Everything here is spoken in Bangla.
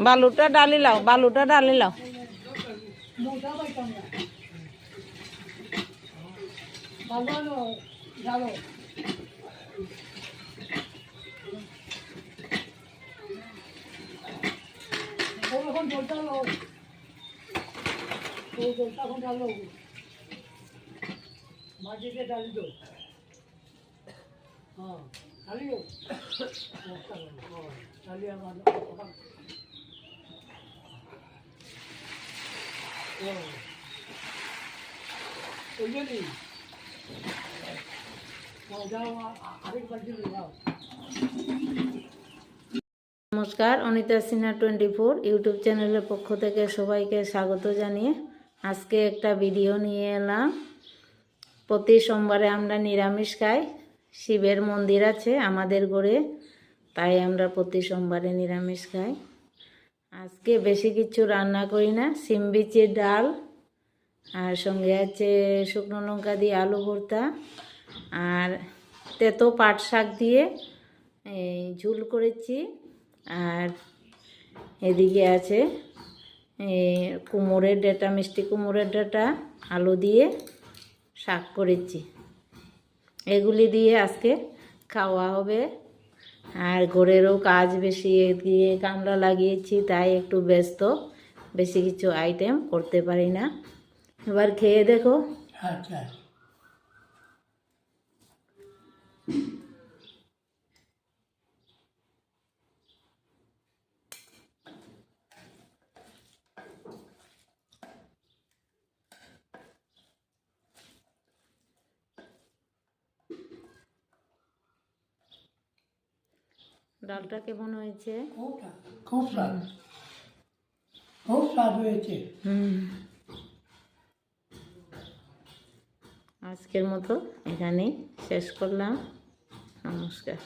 বালুটা ডালি লাও, বালুটা ডালি লাও। মাটিতে ডালি দো, হ্যাঁ ডালি দো, ডালি আমার নমস্কার, অনিতা সিনহা 24 ইউটিউব চ্যানেলের পক্ষ থেকে সবাইকে স্বাগত জানিয়ে আজকে একটা ভিডিও নিয়ে এলাম। প্রতি সোমবারে আমরা নিরামিষ খাই। শিবের মন্দির আছে আমাদের ঘরে, তাই আমরা প্রতি সোমবারে নিরামিষ খাই। আজকে বেশি কিছু রান্না করি না, সিম বিচির ডাল আর সঙ্গে আছে শুকনো লঙ্কা দিয়ে আলু ভর্তা আর তেতো পাট শাক দিয়ে ঝুল করেছি। আর এদিকে আছে কুমড়োর ডাঁটা, মিষ্টি কুমড়োর ডাঁটা আলু দিয়ে শাক করেছি। এগুলি দিয়ে আজকে খাওয়া হবে। আর ঘরেরও কাজ বেশি, এদিকে কামড়া লাগিয়েছি, তাই একটু ব্যস্ত, বেশি কিছু আইটেম করতে পারি না। এবার খেয়ে দেখো। আচ্ছা, ডালটা কেমন হয়েছে? খুব স্বাদ, খুব স্বাদ হয়েছে। আজকের মতো এখানেই শেষ করলাম। নমস্কার।